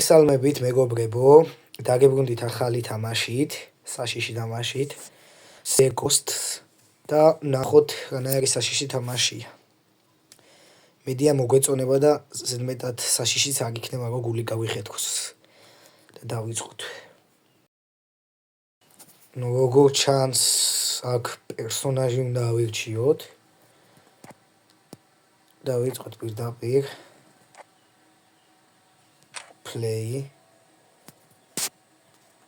მოგესალმებით მეგობრებო, დაგებრუნდით ახალი თამაშით, საშიში თამაშით, Ghosts და ნახოთ რანაირი საშიში თამაშია. მედია მოგვეწონება და ზედმეტად საშიშიც არ იქნება, რომ გული გავიხეთქოს და დავიწყოთ. ნუ როგორ ჩანს, აქ პერსონაჟი უნდა ავირჩიოთ. დავიწყოთ პირდაპირ. Play.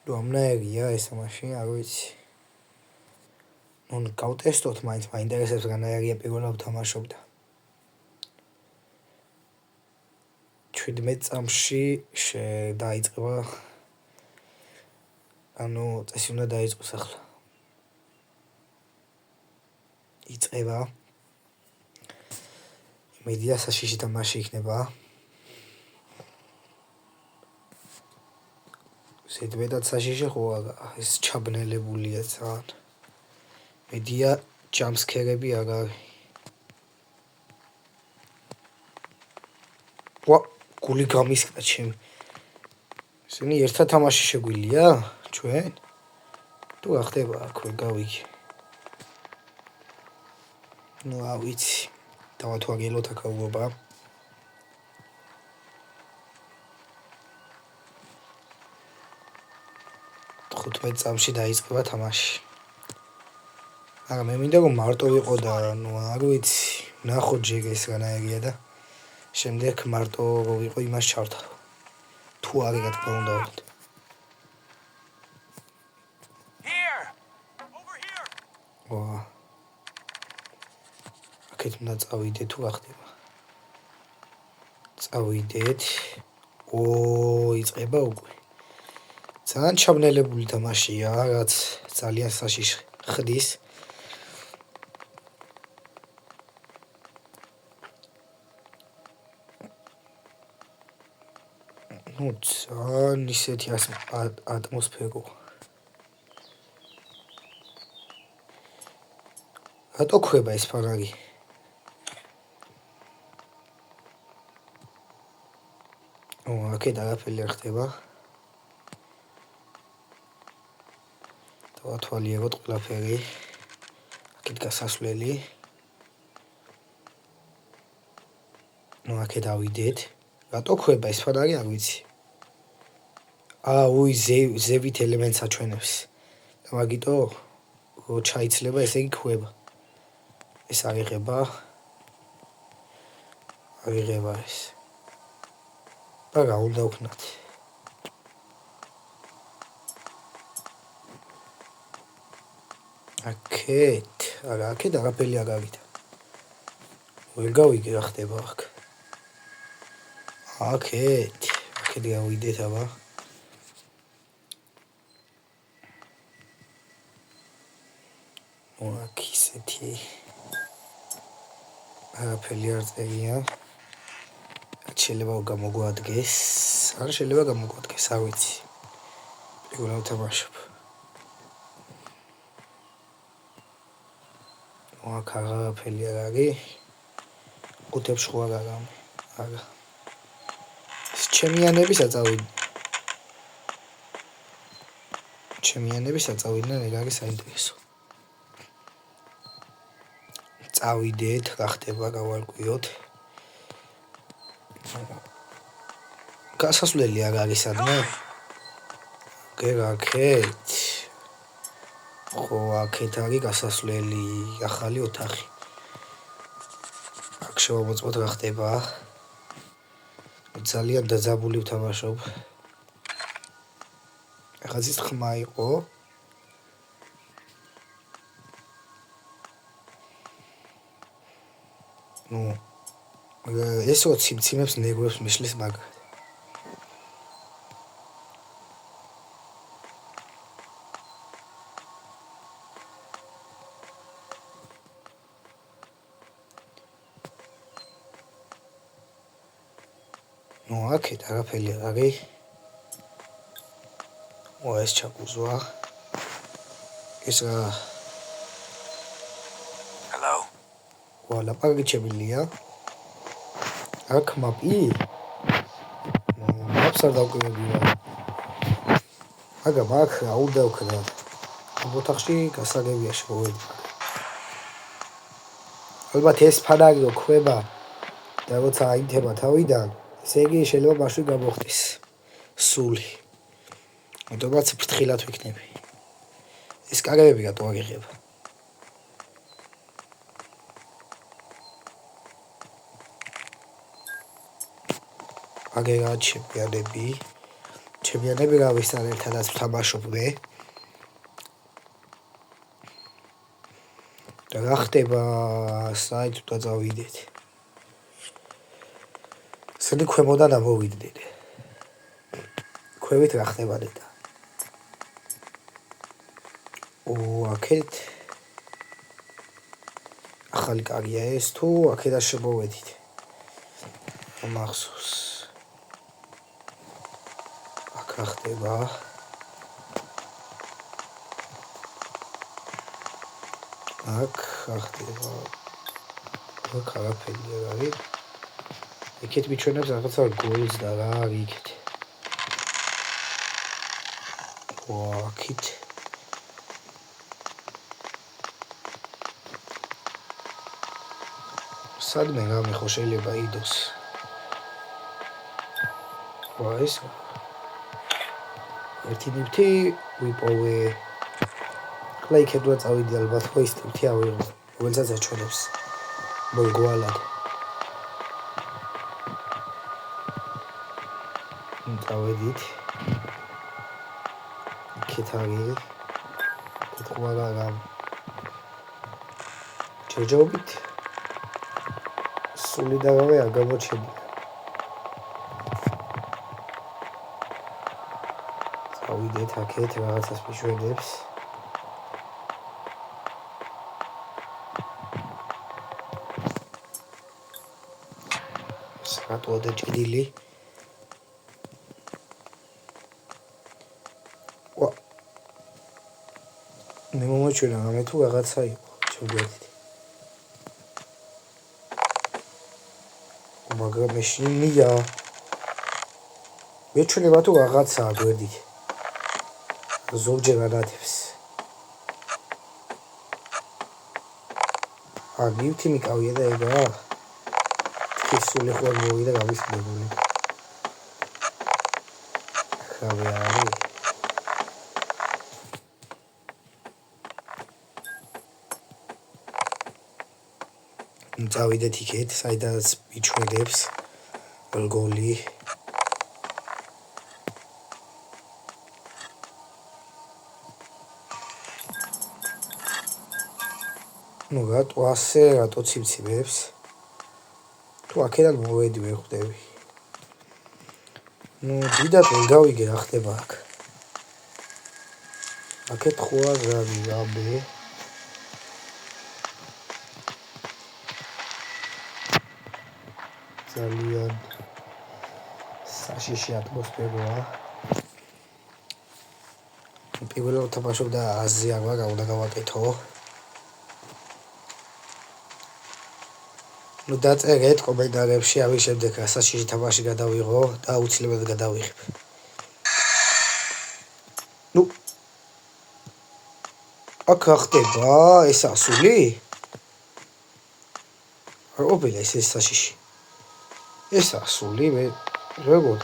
Რომნაერია ეს თამაში, არ ვიცი. ნუ გავტესტოთ, მაინც მაინტერესებს რანაირია პირველად ვთამაშობდა. 17 წამში დაიწყება. ანუ წესი უნდა დაიწყოს ახლა. იწყება. მედია საშიში თამაში იქნება. ზედმეტად საშიში ხო ეს ჩაბნელებულია ძალიან. მედია ჯამსკერები არ არის. გული გამისკდა ჩემი. ისინი ერთად თამაში შეგვილია? ჩვენ? თუ რა ხდება აქ ვერ გავიგე. ნუ არ ვიცი. დავათვალიეროთ აქ აუგობა. წამში დაიწყება თამაში. მაგრამ მე მინდა რომ მარტო ვიყო და ნუ არ ვიცი, ნახოთ ჯერ ეს რანაირია და შემდეგ მარტო რო ვიყო იმას ჩავთავ. თუ არის რა თქმა უნდა. აქეთ უნდა წავიდეთ თუ რა ხდება. წავიდეთ. იწყება უკვე. ძალიან ჩაბნელებული თამაშია, რაც ძალიან საშიში ხდის. ნუ ძალიან ისეთი ატმოსფერო. რატო ქვება ეს ფანარი? აქეთ არაფერი არ ხდება. დავათვალიეროთ ყველაფერი. აქეთ გასასვლელი. ნუ აქეთ დავიდეთ. რატო ქვება ეს ფანარი არ ვიცი. ზევით ელემენტს აჩვენებს. და მაგიტო რო ჩაიცლება ესე იგი ქვება. ეს აღიღება. აღიღება ეს. და რა უნდა ვქნათ? აქეთ არაფერი არ არის. ვერ გავიგე რა ხდება აქ. აქეთ გავიდეთ აბა. აქ ისეთი არაფერი არ წერია. შეიძლება გამოგვადგეს. არ შეიძლება გამოგვადგეს, არ ვიცი. პირველად ვთამაშობ. აქ არაფერი არ არის. ყუთებს ხო არ არის. არა. ჩემიანების აწავიდნენ ეგ არის საინტერესო. წავიდეთ, რა ხდება, გავარკვიოთ. გასასვლელი არ არის სადმე? აქეთ. ხო, აქეთ არის გასასვლელი, ახალი ოთახი. აქ შევამოწმოთ რა ხდება. ძალიან დაძაბული ვთამაშობ. ახაზის ხმა იყო. ნუ ეს რო ციმციმებს ნერვებს მიშლის მაგრამ. ნუ აქეთ არაფერი არ არის. ეს ჩაკუზვა. ეს რა? Hello. ლაპარაკი ჩემილია. აქ მაპი? კარებს არ დავკვირვები რა. მაგრამ აქ აუდევქდა. ოთახში გასაგებია შევედი. ალბათ ეს ფანარი რო ხვება და როცა აინთება თავიდან, ესე იგი შეიძლება მაშინ გამოხდეს სული. მოდაც ფრთხილად ვიქნები. ეს კარები რატო აღიღება? აგერა ჩემპიონები გავისთან ერთადაც ვთამაშობდე. და რა ხდება საით უნდა წავიდეთ. სული ქვემოდან ამოვიდნენ. ქვევით რა ხდება და. აქეთ ახალი კარია ეს თუ აქედან შემოვედით. მახსოვს. აქ რა ხდება? აქ რა ხდება? აქ არაფერი არ არის. იქით მიჩვენებს რაღაცა გოლს და რა არის იქით. აქით სადმე გამიხო შეიძლება იდოს. ეს ერთი ნივთი ვიპოვე. ხლა იქეთ რა წავიდი ალბათ ხო ის ნივთი ავიღო. რომელსაც აჩვენებს მოგვალად. წავედით. იქეთ არის. თქვა ჯეჯობით. სული და გავე არ გამოჩენია. წავიდეთ აქეთ რაღაცას მიშვენებს. სკატო და ჭრილი. მე მომაჩვენა მე თუ რაღაცა იყო შევდიეთ. მაგრამ მეშინია. მეჩვენება თუ რაღაცაა გვერდით. ზოგჯერ გადათებს. ნივთი მიკავია და ეგა. ის სული ხო მოვიდა გამისმებული. ხავე არის. წავიდეთ იქეთ, საიდანაც მიჩვენებს გოლი. ნუ რატო ასე, რატო ცივცივებს? თუ აქედან მოვედი ვერ ხვდები. ნუ დიდად ვერ გავიგე რა ხდება აქ. აქეთ ხო არ არის აბე. ძალიან საშიში ატმოსფეროა. პირველად თამაშობდა აზია რა უნდა გავაკეთო. ნუ დაწერეთ კომენტარებში ამის შემდეგ რა საშიში თამაში გადავიღო და აუცილებლად გადავიღებ. ნუ აქ რა ხდება? ეს ასული? ოპილა ეს საშიში. ეს ასული მე როგორ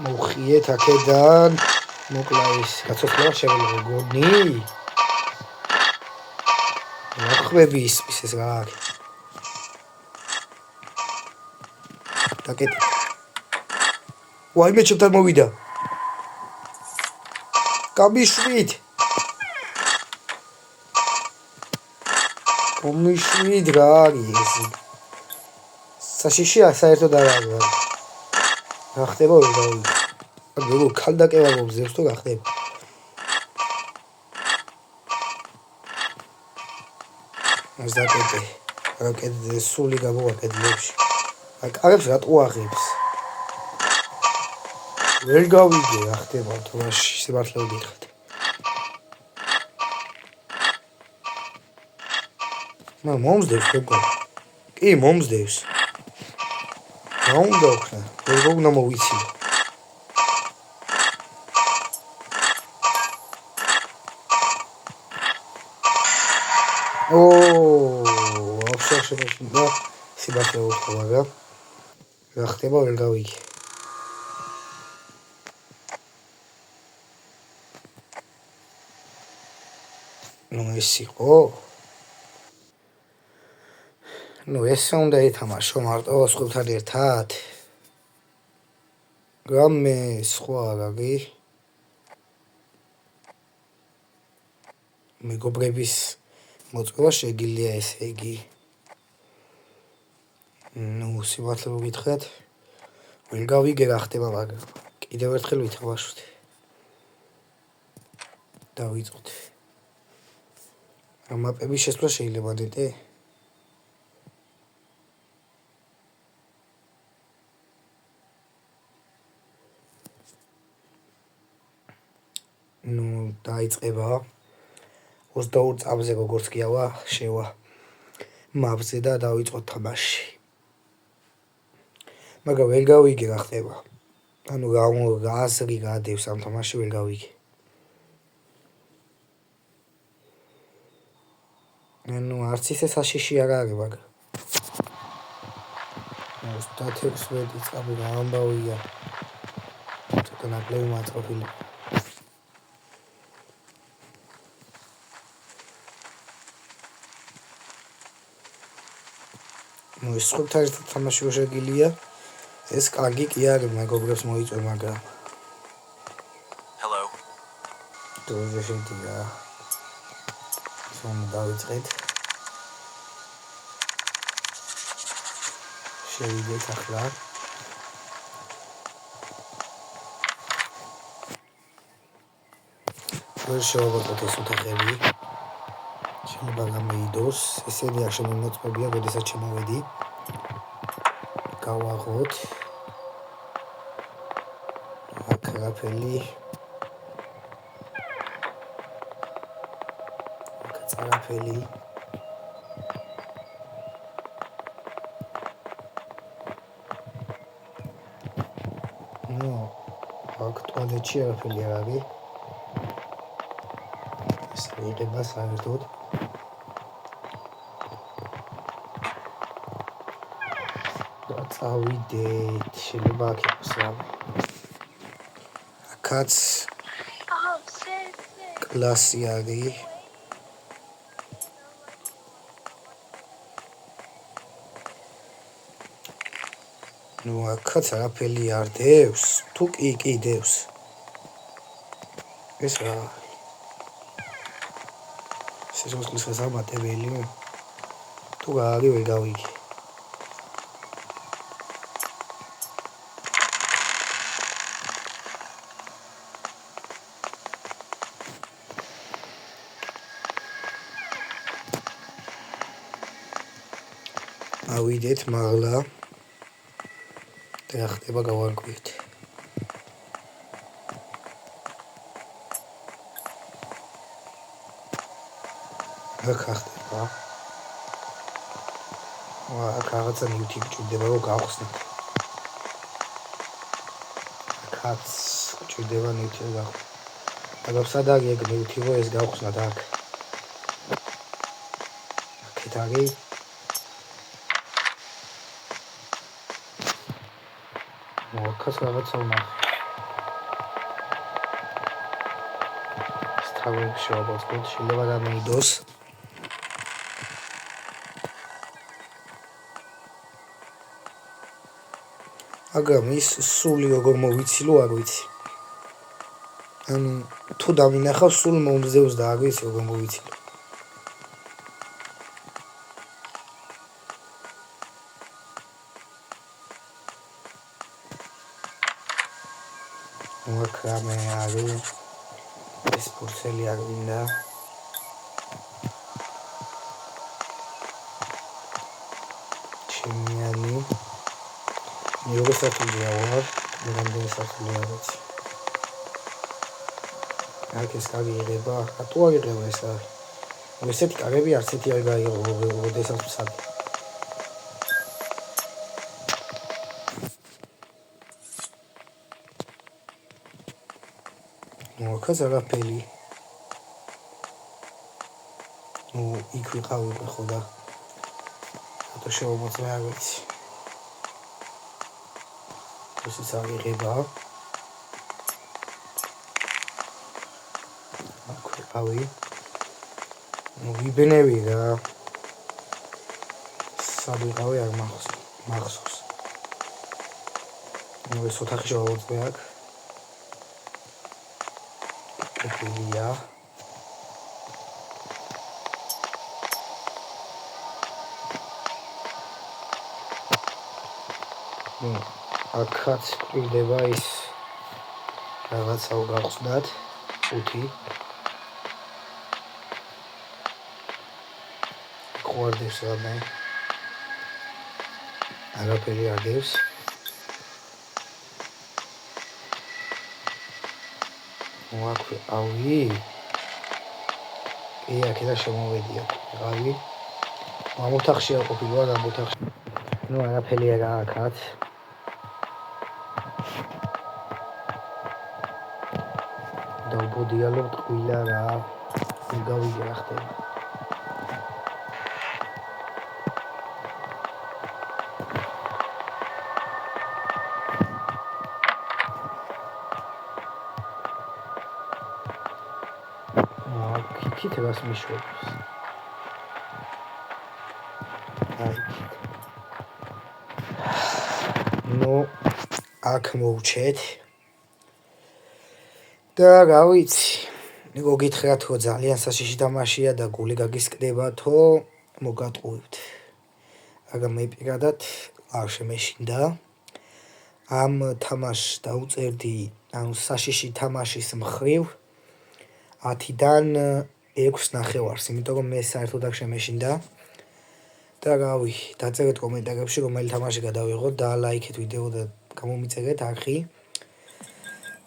მოხიეთ აქედან მოკლა ის გაცოცხლა შემიძლია გონი მოხვები ის რა არის დაკეტე ვაიმე ჩემთან მოვიდა გამიშვით კომიშვით რა არის საშიშია საერთოდ არ არის რა ხდება ვერ დავიგე როგორ ქალდაკევა მომზევს თუ რა ხდება ეს დაკეტე რაკეტე სული გამოვაკეთებს აკარებს რატო აღებს ვერ გავიგე რა ხდება თუმაში სიმართლე ვგითხრათ მომზდევს გოგო კი მომზდევს რა უნდა ვქნა? როგორ უნდა მოვიცილო? вообще შეფასება სიბათლე უთხო, მაგრამ რა ხდება ვერ გავიგე. ეს იყო? ეს უნდა ეთამაშო მარტო სხვებთან ერთად? გამე სხვა რაგი? მეგობრების მოწვევა შეგიძლია ესე იგი. სიბათლე მოგითხრათ. ვერ გავიგე რა ხდება, მაგრამ კიდევ ერთხელ ვითამაშოთ. დავიწყოთ. მაპების შესვლა შეიძლება ნეტე? დაიწყება 22 წამზე როგორც კი ავა შევა მაპზე და დავიწყოთ თამაში. მაგრამ ვერ გავიგე რა ხდება. ანუ აზრი გადევს ამ თამაში ვერ გავიგე. არც ისე საშიში არ არის, მაგრამ 36 წამი რა ამბავია. ცოტა ნაკლები მაწყობილი. ეს სხვებთან ერთად თამაში შეგიძლია. ეს კარგი კი არის, მეგობრებს მოიწვე, მაგრამ Hello. დროზე შედია. დავიწყეთ. შევიდეთ ახლა. ვერ შევაბატოთ ეს ოთახები. შეიძლება გამეიდოს. ესენი არ შემოწმებია, როდესაც შემოვედი. გავაღოთ. აქ რაფელი. წარაფელი. აქ ტუალეტში არაფერი არ არის. ეს მიიღება საერთოდ. წავიდეთ, შეიძლება აქ იყოს რამე. აქაც კლასი არის. აქაც არაფერი არ დევს, თუ კი დევს. ეს რა? სიცოცხლის გასამატებელი? თუ რა არის ვერ გავიგე. ავიდეთ მაღლა. რა ხდება გავარკვიეთ. რა ხდება? აქ რაღაცა ნიუტი ჭირდება რომ გავხსნათ. აქაც ჭირდება ნიუტი რომ გავხსნათ. მაგრამ სად არის ეგ ნიუტი რომ ეს გავხსნათ აქ? აქეთ არის. აქაც რაღაცა ვნახე. სტავებს შევაბოწყოთ, შეიძლება დამეიდოს. მაგრამ ის სული როგორ მოვიცილო არ ვიცი. ანუ თუ დამინახავ სულ მომზევს და არ ვიცი როგორ მოვიცილო. აქ რამე არის. ეს პურცელი არ მინდა. ჩიმიანი. Yoga satılıyor var. Neden satılıyor evet. Herkes kariyeri var. Hatta öyle mesela. Mesela kariyeri artık ya o desat მოაქაც არაფერი. იქ ვიყავი ხო და რატო შევამოწმე არ ვიცი. ისიც აღიღება. აქ ვიყავი. ვიბენევი რა. სად ვიყავი არ მახსოვს. ეს ოთახი შევამოწმე აქ. კეთილია. აქაც ყიდება ის რაღაცა გავხსნათ 5 ყوارდებს რამე არაფერი არ დევს მოაქვე ავი აქედან შემოვედია ავი ამ ოთახში არ ყოფილა ამ ოთახში არაფერი არა აქაც დავბოდიალობ ტყილა რა გავიგე რა ხდება იქით რას მიშვებს აქ მოვჩეთ და რა ვიცი გოგითხრათ რომ ძალიან საშიში თამაშია და გული გაგისკდებათო მოგატყუებთ მაგრამ მე პირადად არ შემეშინდა ამ თამაშს დაუწერდი ანუ საშიში თამაშის მხრივ 10-დან 6 ნახევარს იმიტომ რომ მე საერთოდ არ შემეშინდა და რავი დაწერეთ კომენტარებში რომელი თამაში გადავიღოთ და ლაიქეთ ვიდეო და გამომიწერეთ არხი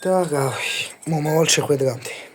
და რავი მომავალ შეხვედრამდე